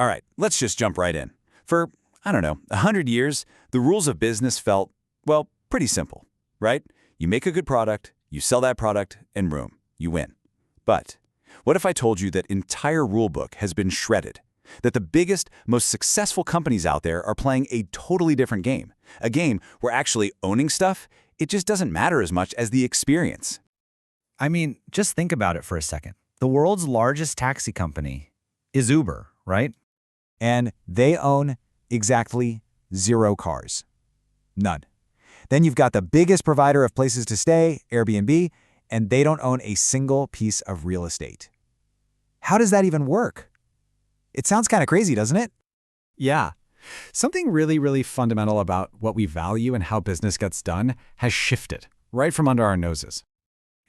All right, let's just jump right in. For, I don't know, 100 years, the rules of business felt, well, pretty simple, right? You make a good product, you sell that product, and boom, you win. But what if I told you that entire rulebook has been shredded? That the biggest, most successful companies out there are playing a totally different game. A game where actually owning stuff, it just doesn't matter as much as the experience. I mean, just think about it for a second. The world's largest taxi company is Uber, right? And they own exactly 0 cars. None. Then you've got the biggest provider of places to stay, Airbnb, and they don't own a single piece of real estate. How does that even work? It sounds kind of crazy, doesn't it? Yeah. Something really fundamental about what we value and how business gets done has shifted right from under our noses.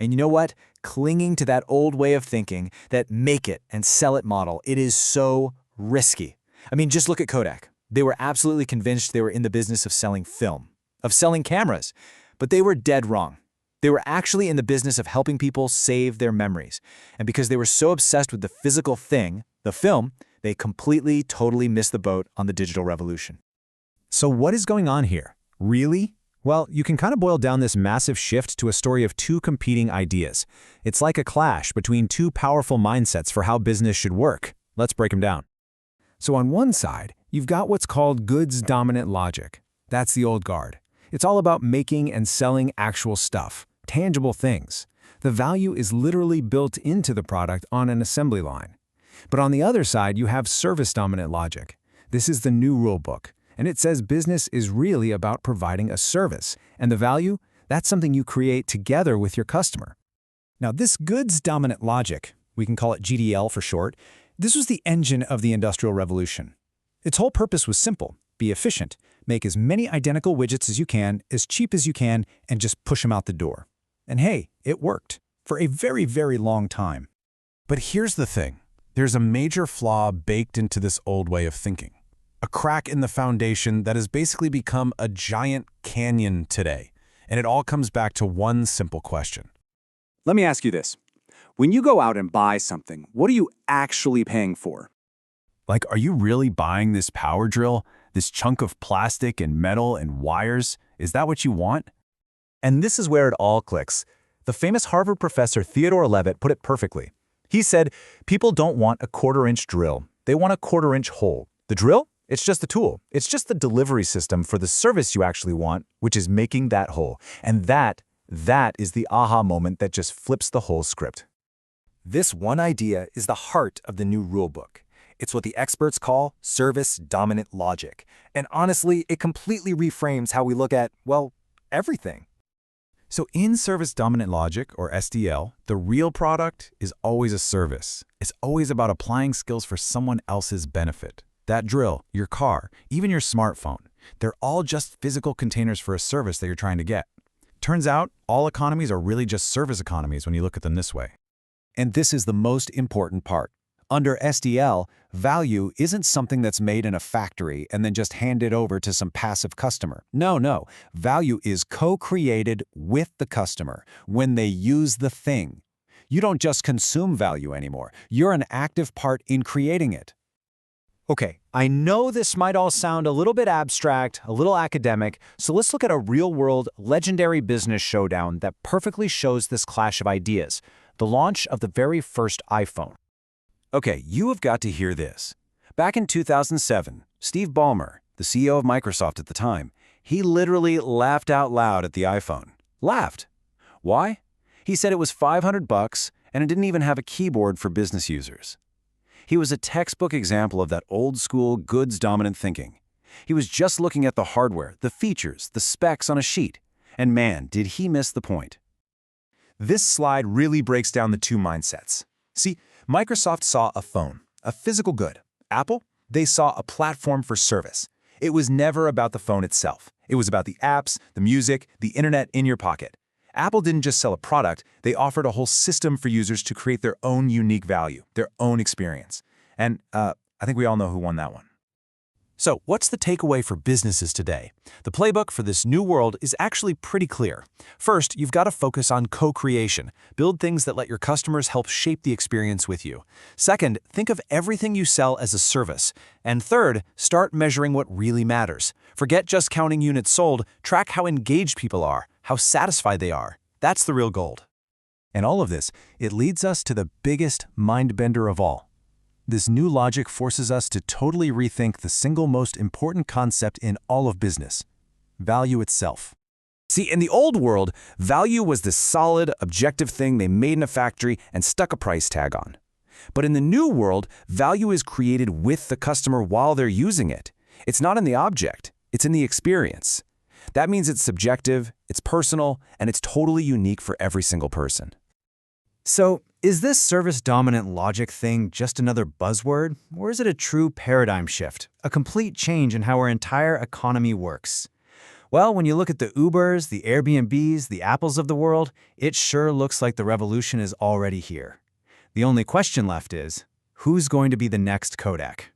And you know what? Clinging to that old way of thinking, that make it and sell it model, it is so risky. I mean, just look at Kodak. They were absolutely convinced they were in the business of selling film, of selling cameras, but they were dead wrong. They were actually in the business of helping people save their memories. And because they were so obsessed with the physical thing, the film, they completely, totally missed the boat on the digital revolution. So what is going on here? Really? Well, you can kind of boil down this massive shift to a story of 2 competing ideas. It's like a clash between 2 powerful mindsets for how business should work. Let's break them down. So on one side, you've got what's called goods-dominant logic. That's the old guard. It's all about making and selling actual stuff, tangible things. The value is literally built into the product on an assembly line. But on the other side, you have service-dominant logic. This is the new rule book, and it says business is really about providing a service, and the value, that's something you create together with your customer. Now, this goods-dominant logic, we can call it GDL for short, this was the engine of the Industrial Revolution. Its whole purpose was simple: be efficient, make as many identical widgets as you can, as cheap as you can, and just push them out the door. And hey, it worked for a very long time. But here's the thing. There's a major flaw baked into this old way of thinking. A crack in the foundation that has basically become a giant canyon today. And it all comes back to one simple question. Let me ask you this. When you go out and buy something, what are you actually paying for? Like, are you really buying this power drill, this chunk of plastic and metal and wires? Is that what you want? And this is where it all clicks. The famous Harvard professor Theodore Levitt put it perfectly. He said, people don't want a 1/4-inch drill. They want a 1/4-inch hole. The drill? It's just the tool. It's just the delivery system for the service you actually want, which is making that hole. And that is the aha moment that just flips the whole script. This one idea is the heart of the new rulebook. It's what the experts call service-dominant logic. And honestly, it completely reframes how we look at, well, everything. So in service-dominant logic, or SDL, the real product is always a service. It's always about applying skills for someone else's benefit. That drill, your car, even your smartphone, they're all just physical containers for a service that you're trying to get. Turns out, all economies are really just service economies when you look at them this way. And this is the most important part. Under SDL, value isn't something that's made in a factory and then just handed over to some passive customer. No. Value is co-created with the customer when they use the thing. You don't just consume value anymore. You're an active part in creating it. Okay, I know this might all sound a little bit abstract, a little academic, so let's look at a real-world, legendary business showdown that perfectly shows this clash of ideas: the launch of the very first iPhone. Okay, you have got to hear this. Back in 2007, Steve Ballmer, the CEO of Microsoft at the time, he literally laughed out loud at the iPhone. Laughed. Why? He said it was $500 and it didn't even have a keyboard for business users. He was a textbook example of that old-school, goods-dominant thinking. He was just looking at the hardware, the features, the specs on a sheet. And man, did he miss the point. This slide really breaks down the 2 mindsets. See, Microsoft saw a phone, a physical good. Apple, they saw a platform for service. It was never about the phone itself. It was about the apps, the music, the internet in your pocket. Apple didn't just sell a product, they offered a whole system for users to create their own unique value, their own experience. And I think we all know who won that one. So, what's the takeaway for businesses today? The playbook for this new world is actually pretty clear. First, you've got to focus on co-creation. Build things that let your customers help shape the experience with you. Second, think of everything you sell as a service. And third, start measuring what really matters. Forget just counting units sold, track how engaged people are, how satisfied they are. That's the real gold. And all of this, it leads us to the biggest mind bender of all. This new logic forces us to totally rethink the single most important concept in all of business: value itself. See, in the old world, value was this solid, objective thing they made in a factory and stuck a price tag on. But in the new world, value is created with the customer while they're using it. It's not in the object, it's in the experience. That means it's subjective, it's personal, and it's totally unique for every single person. So, is this service-dominant logic thing just another buzzword, or is it a true paradigm shift, a complete change in how our entire economy works? Well, when you look at the Ubers, the Airbnbs, the Apples of the world, it sure looks like the revolution is already here. The only question left is, who's going to be the next Kodak?